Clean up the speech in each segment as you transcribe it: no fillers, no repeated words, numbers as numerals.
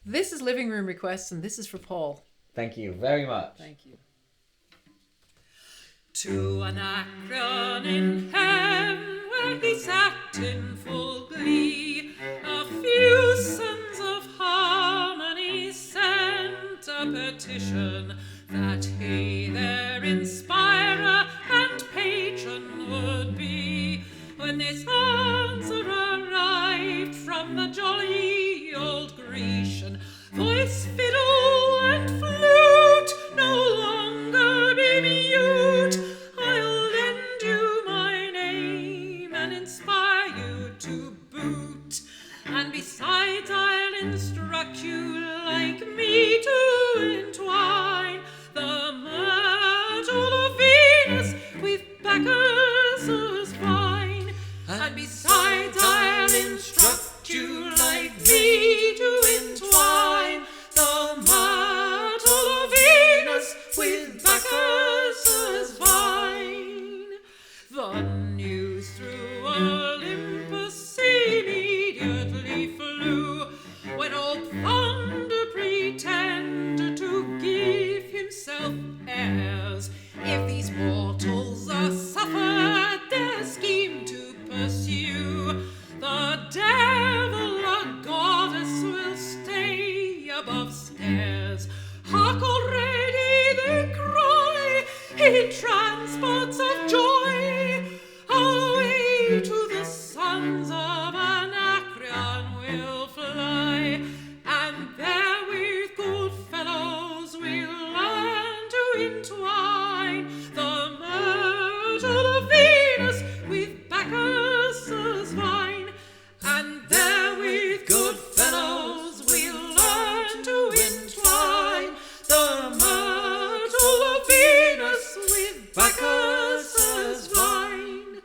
This is Living Room Requests, and this is for Paul. Thank you very much. Thank you. To Anacreon in Heav'n, where he sat in full glee, a few sons of harmony sent a petition that he their inspirer and patron would be. When this answer arrived from the jolly old Grecian, voice, fiddle, and flute no longer be mute. I'll lend you my name and inspire you to boot. And besides, I'll instruct you like me to intwine the Myrtle of Venus with Bacchus's vine. And besides, I'll instruct you like me to entwine the Myrtle of Venus with Bacchus's vine. The news through Olympus immediately flew, when old Thunder pretended to give himself airs. If these mortals are suffered their scheme to pursue, the devil, a goddess, will stay above stairs. Hark, already they cry in transports of joy. Away to the Sons of Anacreon we'll fly, and there with good fellows we'll learn to entwine the Myrtle of Venus with Bacchus's vine. And there with good fellows we'll learn to entwine the Myrtle of Venus with Bacchus's vine.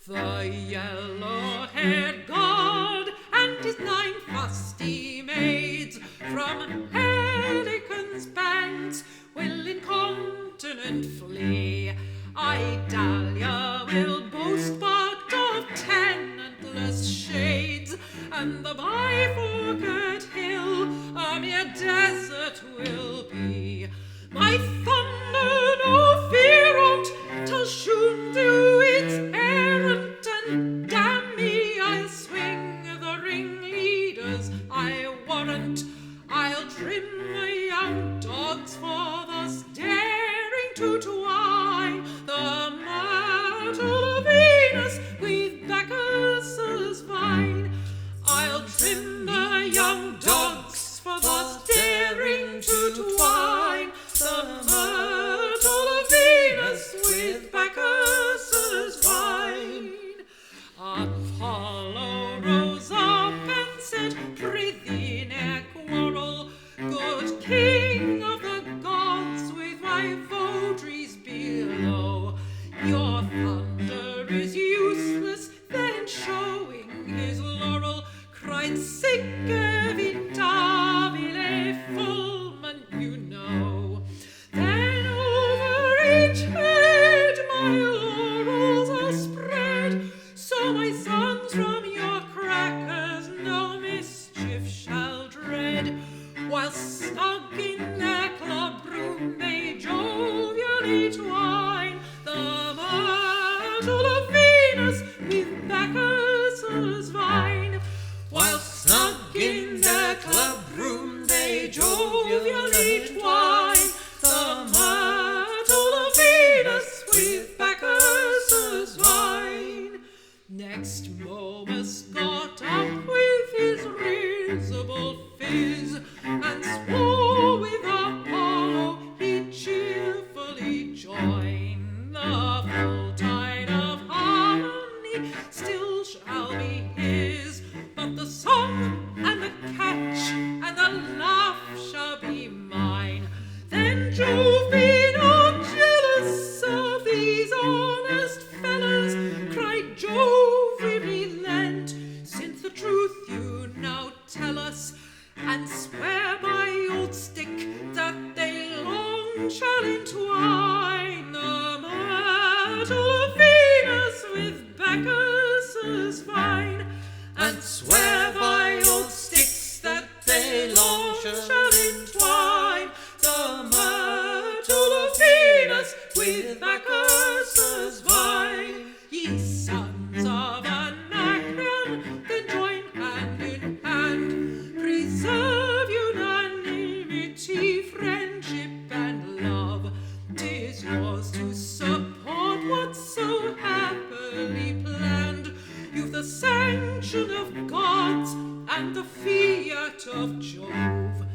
The yellow-haired god and his 9 fusty maids from Helicon's banks will incontinent flee. Idalia will boast but of tenantless shades, and the bifurcate hill a mere desert will be. My thunder no fear on't, 'till shoot do its errand, and damn me, I'll swing the ringleaders, I warrant. I'll trim the young dogs for thus daring to twine the Myrtle of Venus with Bacchus's vine. I'll trim the young dogs for thus daring to twine the Myrtle of Venus with Bacchus's vine. Apollo rose up and said, "Prithee, ne'er quarrel, good king of the gods, with my votaries below. Your thunder is useless," then showing his laurel, cried, "Sic evitabile fulmen," you know. Then over each head my laurels are spread, so my sons from your crackers no mischief shall dread. While snug in their club room they jovially twine the Myrtle of Venus with Bacchus's vine. While snug in their club room they jovially twine the Myrtle of Venus with Bacchus's vine. Next Momus got up with his risible fizz, and swore with Apollo he'd cheerfully join. The full tide of harmony still shall be his, but the song and the catch and the laugh shall be mine. Then Jove, being not jealous of these honest fellows, cried, "Jove, we relent, since the truth you now tell us, and swear by old stick that they long shall entwine the Myrtle of Venus with Bacchus's vine, and swear by old sticks that they long shall winds shall entwine the myrtle of Venus with Bacchus's vine. Ye sons of Anacreon, then join hand in hand, preserve unanimity, friendship, and love. 'Tis yours to support what's so happily planned. You've the sanction of gods and the fiat of Jove.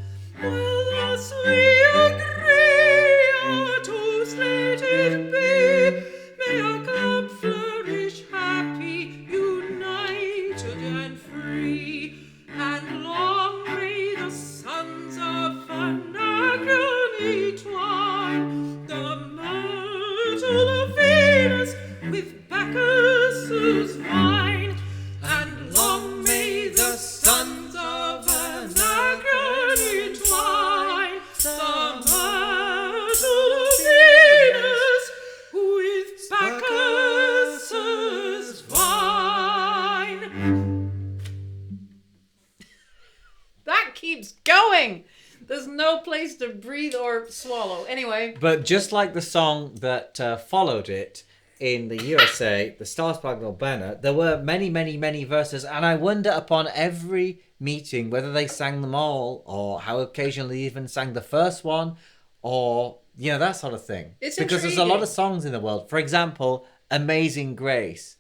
Well, thus we agree, our toast let it be. May our club flourish happy, united and free. And long may the sons of Anacreon entwine the myrtle of Venus with Bacchus's vine. And long may the sons of Anacreon entwine the myrtle of Venus with Bacchus's vine. That keeps going. There's no place to breathe or swallow. Anyway. But just like the song that followed it in the USA, the Star Spangled Banner, there were many, many, many verses, and I wonder upon every meeting whether they sang them all, or how occasionally they even sang the first one, or that sort of thing. It's because there's a lot intriguing. of songs in the world. For example, Amazing Grace.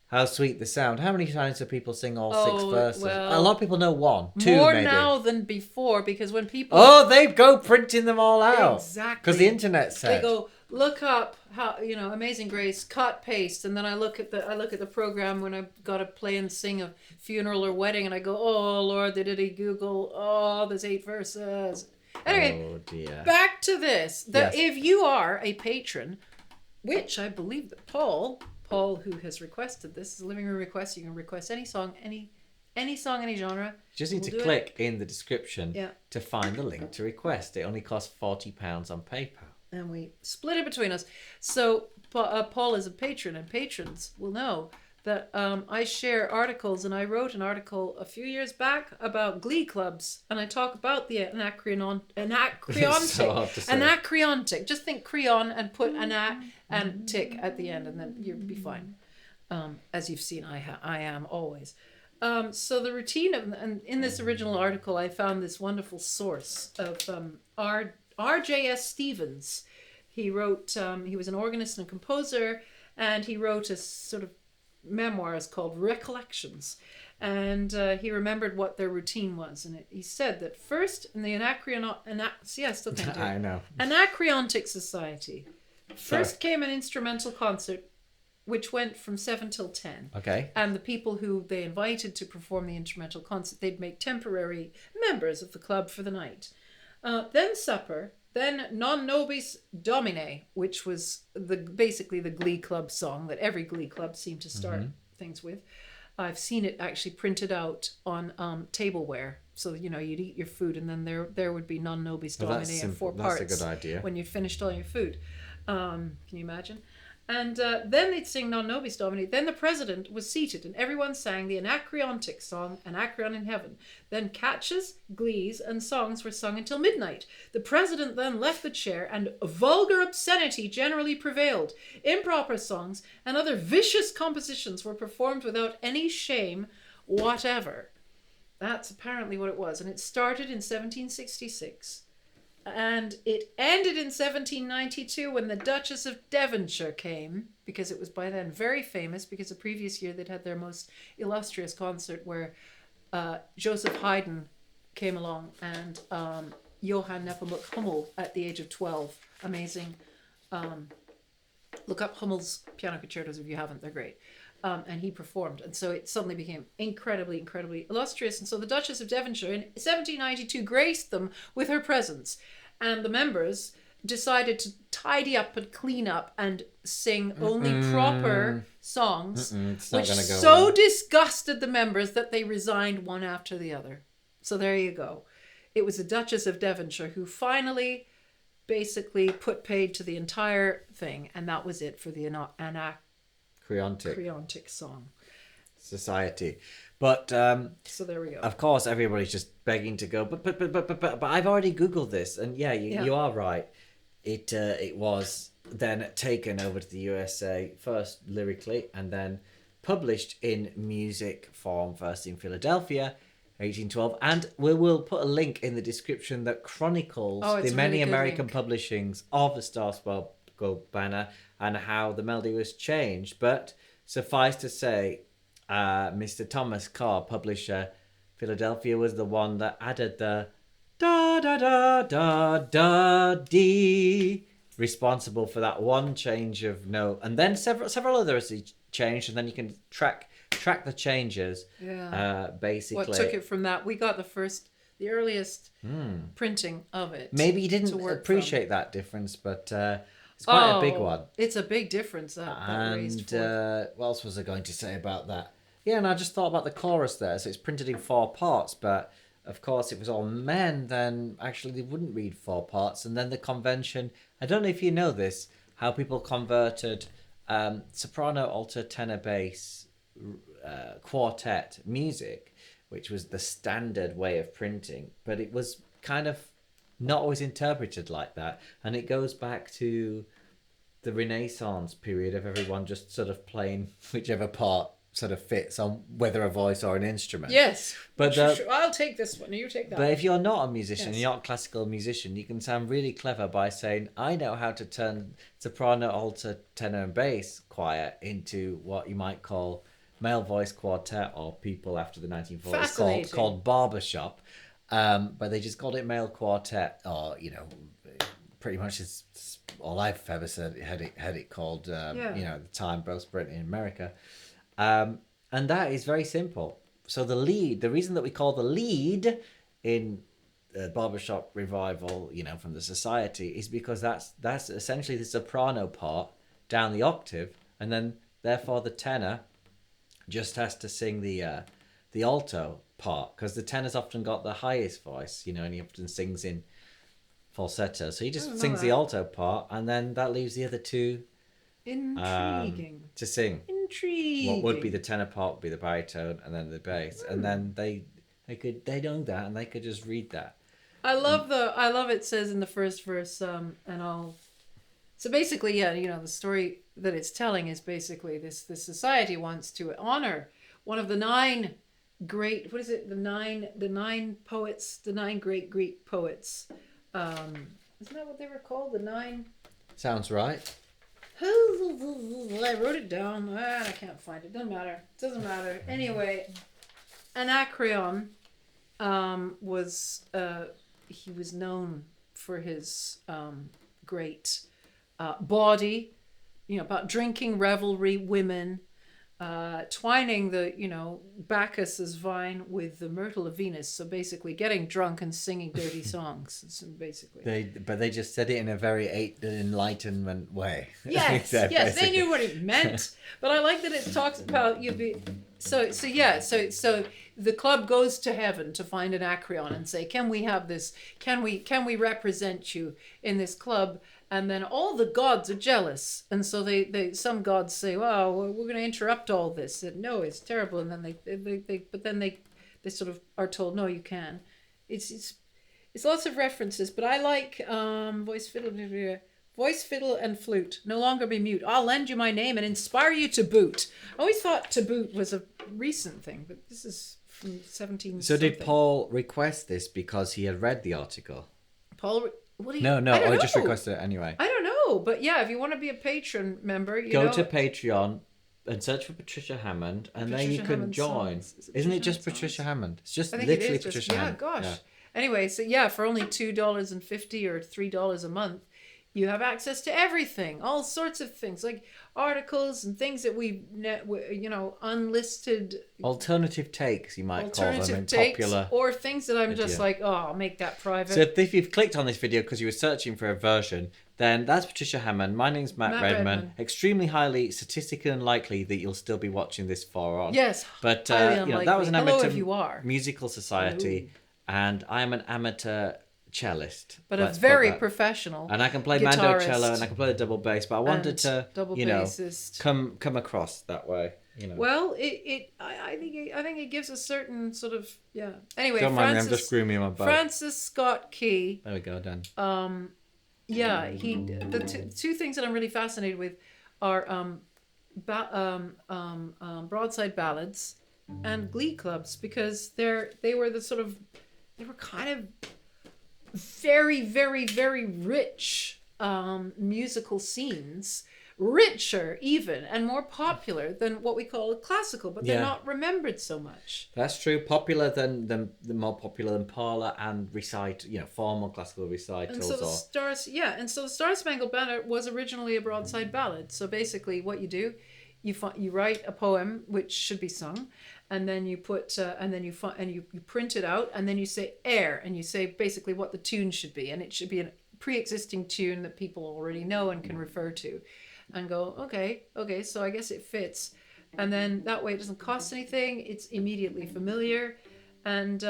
How sweet the sound. How many times do people sing all 6 verses? well, A lot of people know one, 2 More maybe. now than before, because when people Oh, they go printing them all out. Exactly. Because the internet they said. go look up how Amazing Grace, cut, paste, and then I look at the program when I've got to play and sing a funeral or wedding, and I go, oh Lord, did he Google? Oh, there's 8 verses. Anyway, Oh dear. back to this. That Yes. if you are a patron, which I believe that Paul, who has requested this, is a living room request. You can request any song, any song, any genre. You just need We'll to do it. click in the description Yeah. to find the link to request. It only costs £40 on PayPal. And we split it between us. So Paul is a patron, and patrons will know that I share articles, and I wrote an article a few years back about Glee clubs, and I talk about the Anacreontic. So hard to say. Anacreontic. Just think creon and put and tick at the end, and then you'll be fine. As you've seen, I am always. So the routine and in this original article, I found this wonderful source of R.J.S. Stevens. He wrote, he was an organist and a composer, and he wrote a sort of memoirs called Recollections. And he remembered what their routine was. And he said that first in the I still can't do it. I know. Anacreontic Society. First came an instrumental concert, which went from 7 till 10. Okay. And the people who they invited to perform the instrumental concert, they'd make temporary members of the club for the night. Then supper, then Non Nobis Domine, which was basically the Glee Club song that every Glee Club seemed to start things with. I've seen it actually printed out on tableware. So, you'd eat your food, and then there would be Non Nobis Well, Domine that's in 4 simple. parts. That's a good idea. When you'd finished all your food. Can you imagine? And then they'd sing Non Nobis Domine. Then the president was seated, and everyone sang the Anacreontic Song, Anacreon in Heaven. Then catches, glees, and songs were sung until midnight. The president then left the chair, and vulgar obscenity generally prevailed. Improper songs and other vicious compositions were performed without any shame whatever. That's apparently what it was. And it started in 1766. And it ended in 1792 when the Duchess of Devonshire came, because it was by then very famous, because the previous year they'd had their most illustrious concert where Joseph Haydn came along, and Johann Nepomuk Hummel at the age of 12. Amazing. Look up Hummel's piano concertos if you haven't, they're great. And he performed. And so it suddenly became incredibly, incredibly illustrious. And so the Duchess of Devonshire in 1792 graced them with her presence. And the members decided to tidy up and clean up and sing only proper songs, It's not which gonna go so well. disgusted the members that they resigned one after the other. So there you go. It was the Duchess of Devonshire who finally basically put paid to the entire thing. And that was it for the Anacreontic Creontic Song. Society. But So there we go. of course, everybody's just begging to go. But I've already Googled this, and yeah, you are right. It was then taken over to the USA first lyrically, and then published in music form first in Philadelphia, 1812. And we will put a link in the description that chronicles the many really good American link. publishings of the Star-Spangled Banner and how the melody was changed. But suffice to say, Mr. Thomas Carr, publisher, Philadelphia, was the one that added the da da da da da dee, responsible for that one change of note, and then several others he changed, and then you can track the changes. Basically, What took it from that? We got the earliest printing of it. Maybe you didn't appreciate that difference, but it's quite a big one. It's a big difference that raised forth. What else was I going to say about that? Yeah, and I just thought about the chorus there. So it's printed in 4 parts, but of course, if it was all men, then actually they wouldn't read 4 parts. And then the convention, I don't know if you know this, how people converted soprano, alto, tenor, bass, quartet music, which was the standard way of printing, but it was kind of not always interpreted like that. And it goes back to the Renaissance period of everyone just sort of playing whichever part sort of fits on whether a voice or an instrument. Yes, but I'll take this one. You take that. But if you're not a musician, Yes. you're not a classical musician, you can sound really clever by saying, I know how to turn soprano, alto, tenor, and bass choir into what you might call male voice quartet, or people after the 1940s called barbershop. But they just called it male quartet, or pretty much it's all I've ever said. Had it called, at the time, both Britain and America. And that is very simple. So the reason that we call the lead in barbershop revival, from the society, is because that's essentially the soprano part down the octave, and then therefore the tenor just has to sing the alto part, because the tenor's often got the highest voice, and he often sings in falsetto. So he just sings the alto part, and then that leaves the other two Intriguing. to sing. Intriguing. What would be the tenor part would be the baritone, and then the bass, and then they know that, and they could just read that. I love it says in the first verse, so basically, the story that it's telling is basically this society wants to honor one of the 9 great, the nine poets, the 9 great Greek poets. Isn't that what they were called? The 9? Sounds right. I wrote it down. I can't find it. Doesn't matter. Anyway, Anacreon was known for his great body, about drinking, revelry, women, twining the Bacchus's vine with the Myrtle of Venus. So basically, getting drunk and singing dirty songs. So basically, they just said it in a very enlightenment way. Yes, yes, they knew what it meant. But I like that it talks about So the club goes to Heav'n to find Anacreon and say, can we have this? Can we represent you in this club? And then all the gods are jealous, and so some gods say, "Well, we're going to interrupt all this." And, no, it's terrible. And then they sort of are told, "No, you can." It's lots of references, but I like voice, fiddle, and flute. No longer be mute. I'll lend you my name and inspire you to boot. I always thought to boot was a recent thing, but this is from 17. So did Paul request this because he had read the article? Paul? No, I just requested it anyway. I don't know, but yeah, if you want to be a patron member, go to Patreon and search for Patricia Hammond, and then you can join. Isn't it just Patricia Hammond? It's just literally Patricia Hammond. Yeah, gosh. Yeah. Anyway, so yeah, for only $2.50 or $3 a month, you have access to everything, all sorts of things, like articles and things that we unlisted alternative takes, you might call them, in popular, or things that I'm just like, I'll make that private. So if you've clicked on this video because you were searching for a version, then that's Patricia Hammond. My name's Matt Redman. Extremely highly statistically unlikely that you'll still be watching this far on. Yes, but that was an amateur musical society, and I am an amateur cellist, but a very professional, and I can play guitarist, mando cello, and I can play the double bass, but I wanted to bassist. come across that way. you know. Well, I think it gives a certain sort of Anyway, Don't mind me, I'm just grooming my boat. Francis Scott Key. There we go, done. The two things that I'm really fascinated with are broadside ballads and glee clubs, because they were kind of very, very, very rich musical scenes, richer even and more popular than what we call classical, but they're not remembered so much. That's true. Popular than more popular than parlor and formal classical recitals. And so the Star Spangled Banner was originally a broadside ballad. So basically, what you do, you write a poem which should be sung, and then you put you print it out, and then you say air, and you say basically what the tune should be, and it should be a pre-existing tune that people already know and can refer to, and go okay, so I guess it fits, and then that way it doesn't cost anything. It's immediately familiar, and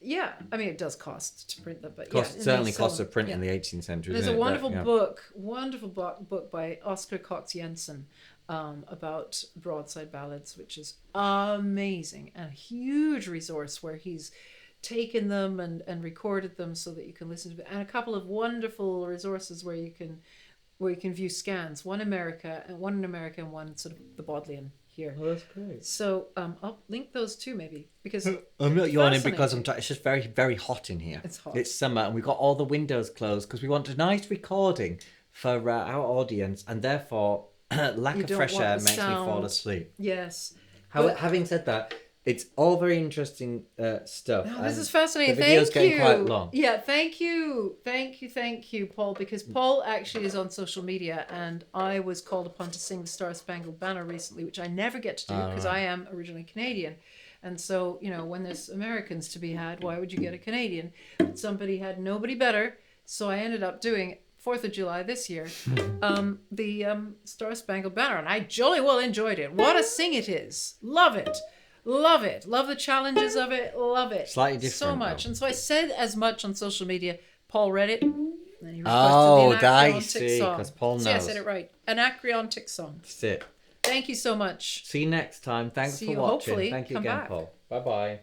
it does cost to print them, but certainly cost of print in the 18th century. There's a wonderful book by Oscar Cox Jensen about broadside ballads, which is amazing, and a huge resource where he's taken them and recorded them so that you can listen to it, and a couple of wonderful resources where you can view scans, one in America and one sort of the Bodleian here. Oh, that's great. So I'll link those two maybe, because I'm not yawning because it's just very, very hot in here. It's hot. It's summer and we've got all the windows closed because we want a nice recording for our audience, and therefore lack of fresh air makes me fall asleep. Yes. Having said that, it's all very interesting stuff. No, this is fascinating. The video's Thank you. getting quite long. Yeah, thank you, Paul, because Paul actually is on social media, and I was called upon to sing the Star Spangled Banner recently, which I never get to do because I am originally Canadian. And so, when there's Americans to be had, why would you get a Canadian? But somebody had nobody better, so I ended up doing 4th of July this year, the Star Spangled Banner, and I jolly well enjoyed it. What a sing it is. Love it. Love it. Love the challenges of it. Love it. Slightly different. So much. Though. And so I said as much on social media. Paul read it. And he requested the Anacreontic Song. Because Paul knows. So yeah, I said it right. Anacreontic Song. That's it. Thank you so much. See you next time. Thanks for watching. Hopefully. Thank you Come again, back. Paul. Bye-bye.